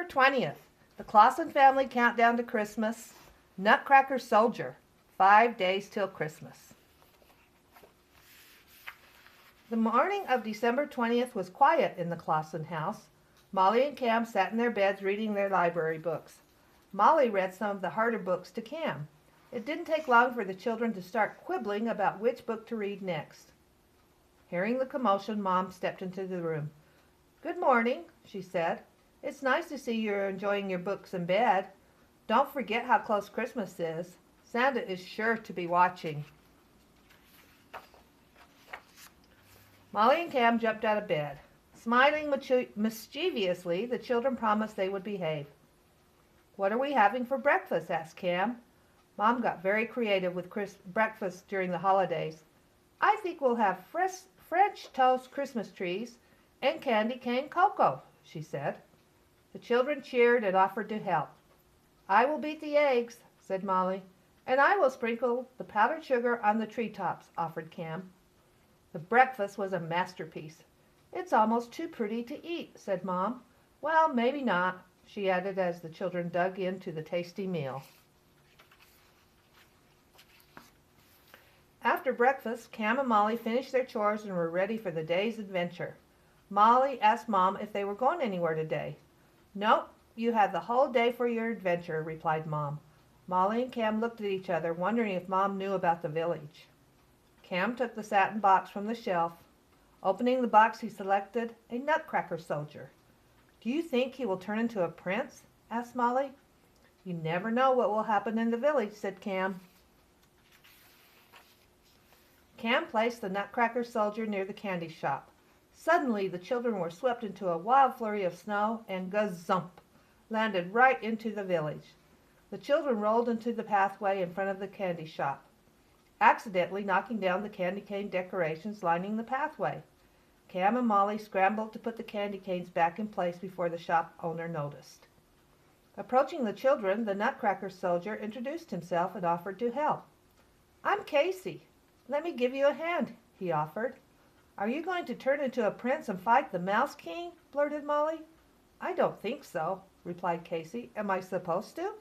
December 20th, the Clausen family countdown to Christmas, Nutcracker Soldier, 5 days till Christmas. The morning of December 20th was quiet in the Clausen house. Molly and Cam sat in their beds reading their library books. Molly read some of the harder books to Cam. It didn't take long for the children to start quibbling about which book to read next. Hearing the commotion, Mom stepped into the room. "Good morning," she said. "It's nice to see you're enjoying your books in bed. Don't forget how close Christmas is. Santa is sure to be watching." Molly and Cam jumped out of bed. Smiling mischievously, the children promised they would behave. "What are we having for breakfast?" asked Cam. Mom got very creative with breakfast during the holidays. "I think we'll have French toast Christmas trees and candy cane cocoa," she said. The children cheered and offered to help. "I will beat the eggs," said Molly. "And I will sprinkle the powdered sugar on the treetops," offered Cam. The breakfast was a masterpiece. "It's almost too pretty to eat," said Mom. "Well, maybe not," she added as the children dug into the tasty meal. After breakfast, Cam and Molly finished their chores and were ready for the day's adventure. Molly asked Mom if they were going anywhere today. "Nope, you have the whole day for your adventure," replied Mom. Molly and Cam looked at each other, wondering if Mom knew about the village. Cam took the satin box from the shelf. Opening the box, he selected a Nutcracker soldier. "Do you think he will turn into a prince?" asked Molly. "You never know what will happen in the village," said Cam. Cam placed the Nutcracker soldier near the candy shop. Suddenly, the children were swept into a wild flurry of snow and gazump, landed right into the village. The children rolled into the pathway in front of the candy shop, accidentally knocking down the candy cane decorations lining the pathway. Cam and Molly scrambled to put the candy canes back in place before the shop owner noticed. Approaching the children, the Nutcracker soldier introduced himself and offered to help. "I'm Casey. Let me give you a hand," he offered. "Are you going to turn into a prince and fight the Mouse King?" blurted Molly. "I don't think so," replied Casey. "Am I supposed to?"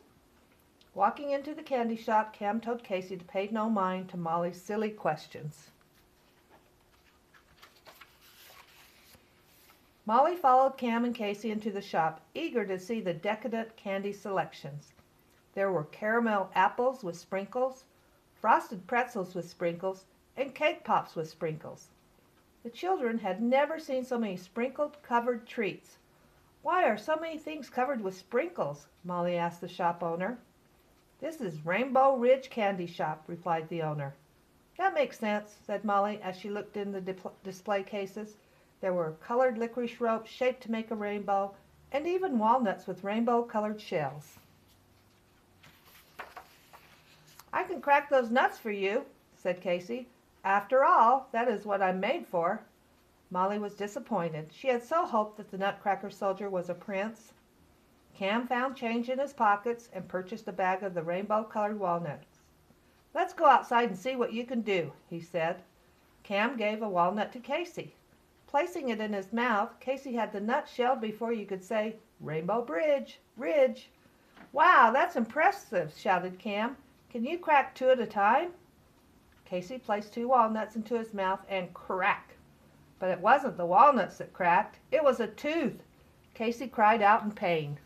Walking into the candy shop, Cam told Casey to pay no mind to Molly's silly questions. Molly followed Cam and Casey into the shop, eager to see the decadent candy selections. There were caramel apples with sprinkles, frosted pretzels with sprinkles, and cake pops with sprinkles. The children had never seen so many sprinkle-covered treats. "Why are so many things covered with sprinkles?" Molly asked the shop owner. "This is Rainbow Ridge Candy Shop," replied the owner. "That makes sense," said Molly as she looked in the display cases. There were colored licorice ropes shaped to make a rainbow, and even walnuts with rainbow-colored shells. "I can crack those nuts for you," said Casey. "After all, that is what I'm made for." Molly was disappointed. She had so hoped that the Nutcracker soldier was a prince. Cam found change in his pockets and purchased a bag of the rainbow-colored walnuts. "Let's go outside and see what you can do," he said. Cam gave a walnut to Casey. Placing it in his mouth, Casey had the nut shelled before you could say, "Rainbow Ridge." "Wow, that's impressive," shouted Cam. "Can you crack 2 at a time?" Casey placed 2 walnuts into his mouth and crack. But it wasn't the walnuts that cracked. It was a tooth. Casey cried out in pain.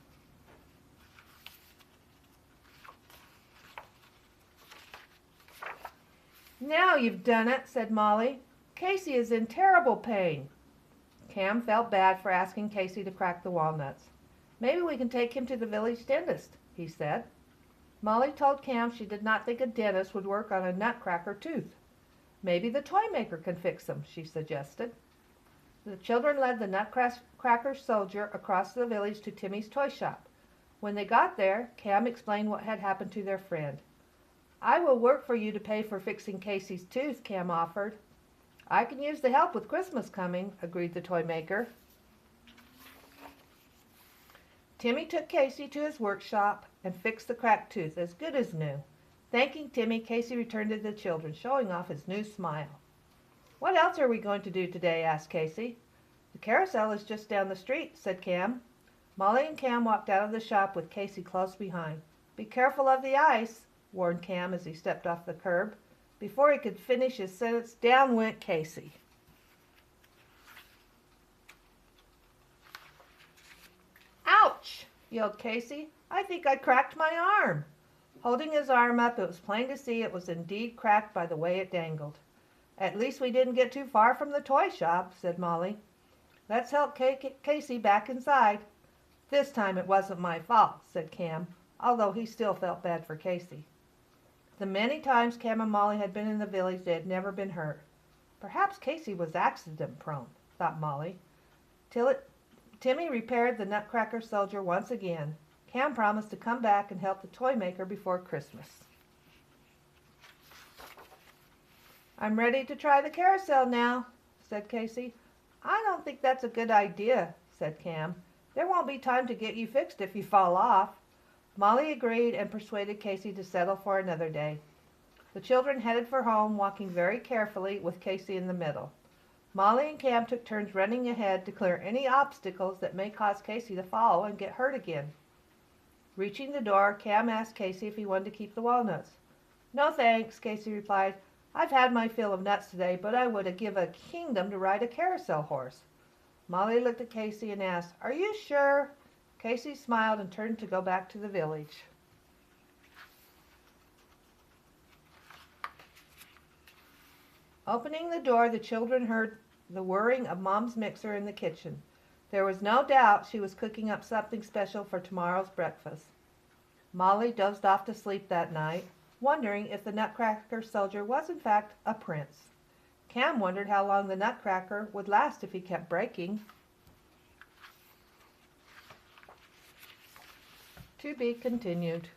"Now you've done it," said Molly. "Casey is in terrible pain." Cam felt bad for asking Casey to crack the walnuts. "Maybe we can take him to the village dentist," he said. Molly told Cam she did not think a dentist would work on a nutcracker tooth. "Maybe the toy maker can fix them," she suggested. The children led the Nutcracker soldier across the village to Timmy's toy shop. When they got there, Cam explained what had happened to their friend. "I will work for you to pay for fixing Casey's tooth," Cam offered. "I can use the help with Christmas coming," agreed the toy maker. Timmy took Casey to his workshop and fixed the cracked tooth as good as new. Thanking Timmy, Casey returned to the children, showing off his new smile. "What else are we going to do today?" asked Casey. "The carousel is just down the street," said Cam. Molly and Cam walked out of the shop with Casey close behind. "Be careful of the ice," warned Cam as he stepped off the curb. Before he could finish his sentence, down went Casey. "Ouch!" yelled Casey. "I think I cracked my arm." Holding his arm up, it was plain to see it was indeed cracked by the way it dangled. "At least we didn't get too far from the toy shop," said Molly. "Let's help Casey back inside." "This time it wasn't my fault," said Cam, although he still felt bad for Casey. The many times Cam and Molly had been in the village, they had never been hurt. Perhaps Casey was accident-prone, thought Molly. Timmy repaired the Nutcracker soldier once again. Cam promised to come back and help the toy maker before Christmas. "I'm ready to try the carousel now," said Casey. "I don't think that's a good idea," said Cam. "There won't be time to get you fixed if you fall off." Molly agreed and persuaded Casey to settle for another day. The children headed for home, walking very carefully with Casey in the middle. Molly and Cam took turns running ahead to clear any obstacles that may cause Casey to fall and get hurt again. Reaching the door, Cam asked Casey if he wanted to keep the walnuts. "No thanks," Casey replied. "I've had my fill of nuts today, but I would give a kingdom to ride a carousel horse." Molly looked at Casey and asked, "Are you sure?" Casey smiled and turned to go back to the village. Opening the door, the children heard the whirring of Mom's mixer in the kitchen. There was no doubt she was cooking up something special for tomorrow's breakfast. Molly dozed off to sleep that night, wondering if the Nutcracker soldier was in fact a prince. Cam wondered how long the Nutcracker would last if he kept breaking. To be continued.